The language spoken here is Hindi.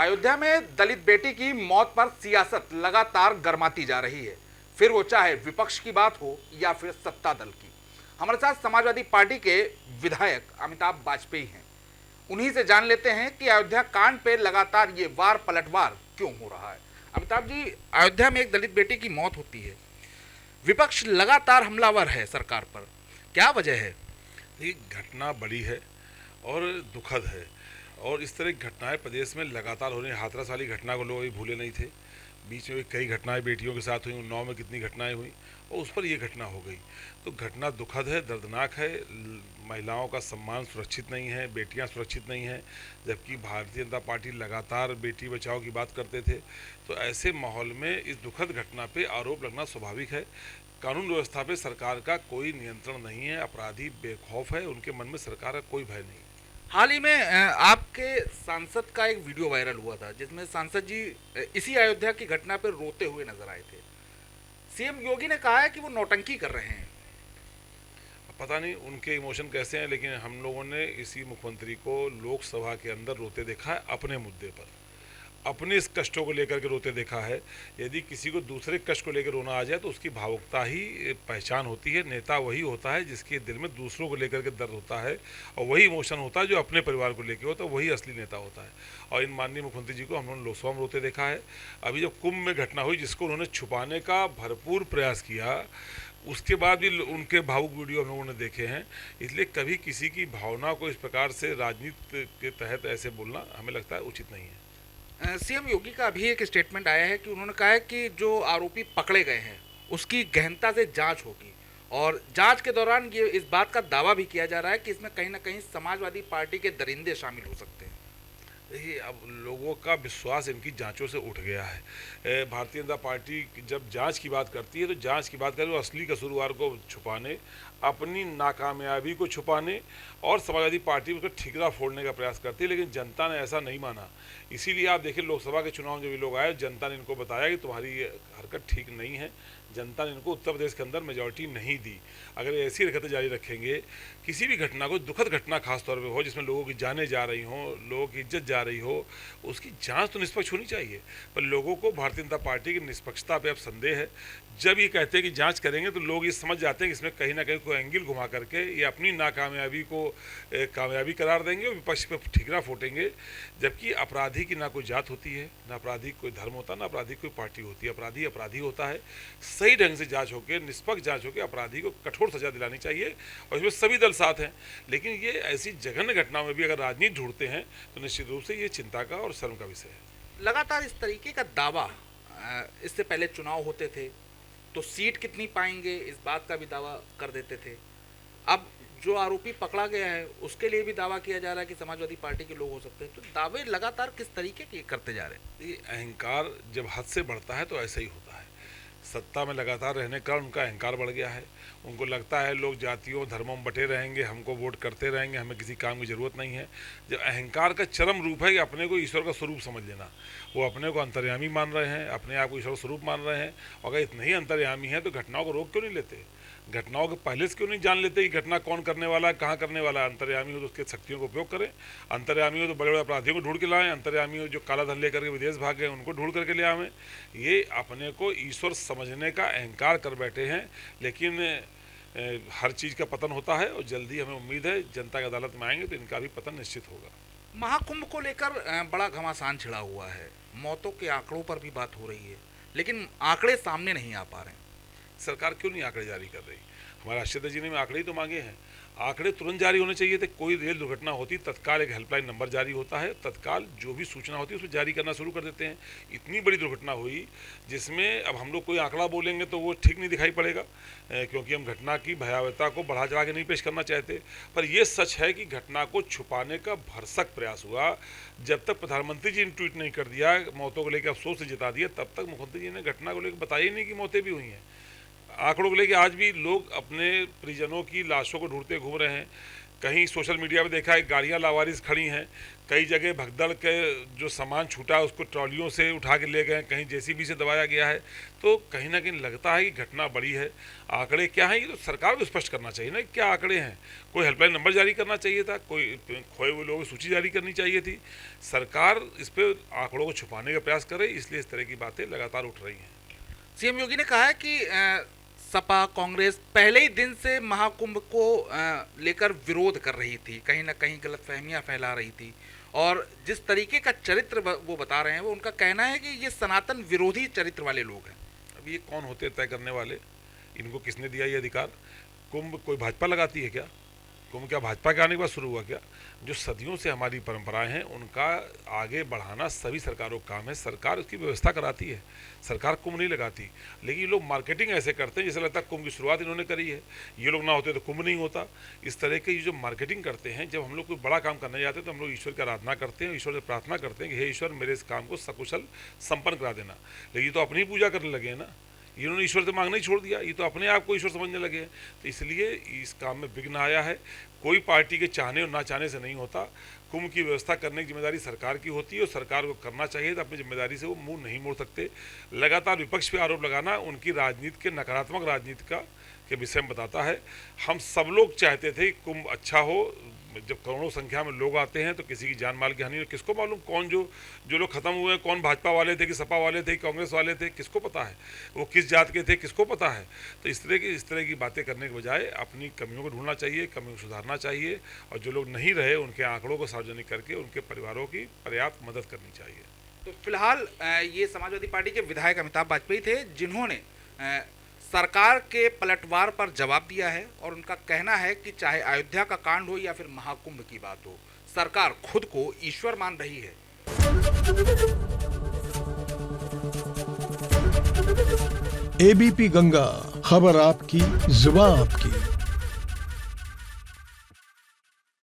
अयोध्या में दलित बेटी की मौत पर सियासत लगातार गर्माती जा रही है, फिर वो चाहे विपक्ष की बात हो या फिर सत्ता दल की। हमारे साथ समाजवादी पार्टी के विधायक अमिताभ वाजपेयी हैं। उन्हीं से जान लेते हैं कि अयोध्या कांड पे लगातार ये वार पलटवार क्यों हो रहा है। अमिताभ जी, अयोध्या में एक दलित बेटी की मौत होती है, विपक्ष लगातार हमलावर है सरकार पर, क्या वजह है? ये घटना बड़ी है और दुखद है और इस तरह की घटनाएं प्रदेश में लगातार हो रही हैं। हाथरस वाली घटना को लोग अभी भूले नहीं थे। बीच में भी कई घटनाएं बेटियों के साथ हुई, उन्नाव में कितनी घटनाएं हुई और उस पर ये घटना हो गई। तो घटना दुखद है, दर्दनाक है। महिलाओं का सम्मान सुरक्षित नहीं है, बेटियां सुरक्षित नहीं हैं, जबकि भारतीय जनता पार्टी लगातार बेटी बचाओ की बात करते थे। तो ऐसे माहौल में इस दुखद घटना पे आरोप लगना स्वाभाविक है। कानून व्यवस्था पे सरकार का कोई नियंत्रण नहीं है, अपराधी बेखौफ है, उनके मन में सरकार का कोई भय नहीं। हाल ही में आपके सांसद का एक वीडियो वायरल हुआ था जिसमें सांसद जी इसी अयोध्या की घटना पर रोते हुए नजर आए थे। सीएम योगी ने कहा है कि वो नौटंकी कर रहे हैं। पता नहीं उनके इमोशन कैसे हैं, लेकिन हम लोगों ने इसी मुख्यमंत्री को लोकसभा के अंदर रोते देखा है, अपने मुद्दे पर, अपने इस कष्टों को लेकर के रोते देखा है। यदि किसी को दूसरे कष्ट को लेकर रोना आ जाए तो उसकी भावुकता ही पहचान होती है। नेता वही होता है जिसके दिल में दूसरों को लेकर के दर्द होता है और वही इमोशन होता है जो अपने परिवार को लेकर होता है, वही असली नेता होता है। और इन माननीय मुख्यमंत्री जी को हम लोगों ने लोकसभा में रोते देखा है। अभी जब कुंभ में घटना हुई जिसको उन्होंने छुपाने का भरपूर प्रयास किया, उसके बाद भी उनके भावुक वीडियो हम लोगों ने देखे हैं। इसलिए कभी किसी की भावना को इस प्रकार से राजनीति के तहत ऐसे बोलना हमें लगता है उचित नहीं है। सीएम योगी का अभी एक स्टेटमेंट आया है कि उन्होंने कहा है कि जो आरोपी पकड़े गए हैं उसकी गहनता से जांच होगी और जांच के दौरान ये इस बात का दावा भी किया जा रहा है कि इसमें कहीं ना कहीं समाजवादी पार्टी के दरिंदे शामिल हो सकते हैं। देखिए, अब लोगों का विश्वास इनकी जांचों से उठ गया है। भारतीय जनता पार्टी जब जांच की बात करती है तो जांच की बात करें वो असली कसूरवार को छुपाने, अपनी नाकामयाबी को छुपाने और समाजवादी पार्टी उसका ठिकरा फोड़ने का प्रयास करती है। लेकिन जनता ने ऐसा नहीं माना। इसीलिए आप देखिए, लोकसभा के चुनाव में जब ये लोग आए, जनता ने इनको बताया कि तुम्हारी ये हरकत ठीक नहीं है। जनता ने इनको उत्तर प्रदेश के अंदर मेजॉरिटी नहीं दी। अगर ऐसी हरकतें जारी रखेंगे, किसी भी घटना को, दुखद घटना खासतौर पे हो जिसमें लोगों की जानें जा रही हों, लोगों की इज्जत जा रही हो, उसकी जांच तो निष्पक्ष होनी चाहिए। पर लोगों को भारतीय जनता पार्टी की निष्पक्षता पे अब संदेह है। जब ये कहते हैं कि जांच करेंगे तो लोग ये समझ जाते हैं कि इसमें कहीं ना कहीं कोई एंगल घुमा करके ये अपनी नाकामयाबी को कामयाबी करार देंगे और विपक्ष पे ठिकरा फोटेंगे। जबकि अपराधी की ना कोई जात होती है, ना अपराधी कोई धर्म होता, ना अपराधी कोई पार्टी होती है। अपराधी अपराधी होता है। सही ढंग से जांच होकर, निष्पक्ष जांच होकर अपराधी को कठोर सजा दिलानी चाहिए और इसमें सभी दल साथ हैं। लेकिन ये ऐसी जघन्य घटनाओं में भी अगर राजनीति ढूंढते हैं तो निश्चित रूप से ये चिंता का और शर्म का विषय है। लगातार इस तरीके का दावा, इससे पहले चुनाव होते थे तो सीट कितनी पाएंगे इस बात का भी दावा कर देते थे। अब जो आरोपी पकड़ा गया है उसके लिए भी दावा किया जा रहा है कि समाजवादी पार्टी के लोग हो सकते हैं। तो दावे लगातार किस तरीके के करते जा रहे हैं? ये अहंकार जब हद से बढ़ता है तो ऐसा ही होता है। सत्ता में लगातार रहने का उनका अहंकार बढ़ गया है। उनको लगता है लोग जातियों धर्मों में बटे रहेंगे, हमको वोट करते रहेंगे, हमें किसी काम की ज़रूरत नहीं है। जब अहंकार का चरम रूप है कि अपने को ईश्वर का स्वरूप समझ लेना, वो अपने को अंतर्यामी मान रहे हैं, अपने आप को ईश्वर स्वरूप मान रहे हैं। और अगर इतने ही अंतर्यामी हैं तो घटनाओं को रोक क्यों नहीं लेते? घटनाओं के पहले से क्यों नहीं जान लेते कि घटना कौन करने वाला है, कहाँ करने वाला है? अंतर्यामी हो तो उसके शक्तियों का उपयोग करें। अंतर्यामी हो तो बड़े बड़े अपराधियों को ढूंढ के लाएं। अंतर्यामी हो जो काला धन लेकर के विदेश भागे उनको ढूंढ करके ले आवें। ये अपने को ईश्वर समझने का अहंकार कर बैठे हैं। लेकिन हर चीज़ का पतन होता है और जल्दी हमें उम्मीद है जनता की अदालत में आएंगे तो इनका भी पतन निश्चित होगा। महाकुंभ को लेकर बड़ा घमासान छिड़ा हुआ है, मौतों के आंकड़ों पर भी बात हो रही है, लेकिन आंकड़े सामने नहीं आ पा रहे हैं। सरकार क्यों नहीं आंकड़े जारी कर रही? हमारे राष्ट्रीय जी ने आंकड़े ही तो मांगे हैं। आंकड़े तुरंत जारी होने चाहिए थे। कोई रेल दुर्घटना होती तत्काल एक हेल्पलाइन नंबर जारी होता है, तत्काल जो भी सूचना होती है उसमें जारी करना शुरू कर देते हैं। इतनी बड़ी दुर्घटना हुई जिसमें अब हम लोग कोई आंकड़ा बोलेंगे तो वो ठीक नहीं दिखाई पड़ेगा, क्योंकि हम घटना की भयावहता को बढ़ा चढ़ा के नहीं पेश करना चाहते। पर यह सच है कि घटना को छुपाने का भरसक प्रयास हुआ। जब तक प्रधानमंत्री जी ने ट्वीट नहीं कर दिया, मौतों को लेकर अफसोस से जता दिया, तब तक मुख्यमंत्री जी ने घटना को लेकर बताया ही नहीं कि मौतें भी हुई हैं। आंकड़ों को लेकर आज भी लोग अपने परिजनों की लाशों को ढूंढते घूम रहे हैं। कहीं सोशल मीडिया पे देखा है गाड़ियां लावारिस खड़ी हैं, कई जगह भगदड़ के जो सामान छूटा है उसको ट्रॉलियों से उठा के ले गए, कहीं जेसीबी से दबाया गया है। तो कहीं ना कहीं लगता है कि घटना बड़ी है। आंकड़े क्या हैं ये तो सरकार को स्पष्ट करना चाहिए ना, क्या आंकड़े हैं। कोई हेल्पलाइन नंबर जारी करना चाहिए था, कोई खोए हुए लोगों की सूची जारी करनी चाहिए थी। सरकार इस पर आंकड़ों को छुपाने का प्रयास करे, इसलिए इस तरह की बातें लगातार उठ रही हैं। सीएम योगी ने कहा है कि सपा कांग्रेस पहले ही दिन से महाकुंभ को लेकर विरोध कर रही थी, कहीं ना कहीं गलतफहमियां फैला रही थी, और जिस तरीके का चरित्र वो बता रहे हैं, वो उनका कहना है कि ये सनातन विरोधी चरित्र वाले लोग हैं। अब ये कौन होते हैं तय करने वाले? इनको किसने दिया ये अधिकार? कुंभ कोई भाजपा लगाती है क्या? कुंभ क्या भाजपा के आने के बाद शुरू हुआ क्या? जो सदियों से हमारी परंपराएं हैं उनका आगे बढ़ाना सभी सरकारों का काम है। सरकार उसकी व्यवस्था कराती है, सरकार कुंभ नहीं लगाती। लेकिन ये लोग मार्केटिंग ऐसे करते हैं जैसे लगता है कुंभ की शुरुआत इन्होंने करी है, ये लोग ना होते तो कुंभ नहीं होता। इस तरह के ये जो मार्केटिंग करते हैं, जब हम लोग कोई बड़ा काम करने जाते हैं तो हम लोग ईश्वर की आराधना करते हैं, ईश्वर से प्रार्थना करते हैं कि हे ईश्वर मेरे इस काम को सकुशल संपन्न करा देना। लेकिन ये तो अपनी पूजा करने लगे हैं ना, इन्होंने ईश्वर से मांगना ही छोड़ दिया, ये तो अपने आप को ईश्वर समझने लगे हैं। तो इसलिए इस काम में विघ्न आया है। कोई पार्टी के चाहने और ना चाहने से नहीं होता। कुंभ की व्यवस्था करने की जिम्मेदारी सरकार की होती है और सरकार को करना चाहिए, तो अपनी जिम्मेदारी से वो मुंह नहीं मोड़ सकते। लगातार विपक्ष पे आरोप लगाना उनकी राजनीति के नकारात्मक राजनीति का के विषय में बताता है। हम सब लोग चाहते थे कि कुंभ अच्छा हो। जब करोड़ों संख्या में लोग आते हैं तो किसी की जान माल की हानि, किसको मालूम कौन जो लोग खत्म हुए हैं, कौन भाजपा वाले थे कि सपा वाले थे, कांग्रेस वाले थे, किसको पता है? वो किस जात के थे, किसको पता है? तो इस तरह की बातें करने के बजाय अपनी कमियों को ढूंढना चाहिए, कमियों को सुधारना चाहिए, और जो लोग नहीं रहे उनके आंकड़ों को सार्वजनिक करके उनके परिवारों की पर्याप्त मदद करनी चाहिए। तो फिलहाल ये समाजवादी पार्टी के विधायक अमिताभ बाजपेयी थे, जिन्होंने सरकार के पलटवार पर जवाब दिया है, और उनका कहना है कि चाहे अयोध्या का कांड हो या फिर महाकुंभ की बात हो, सरकार खुद को ईश्वर मान रही है। एबीपी गंगा, खबर आपकी, जुबान आपकी।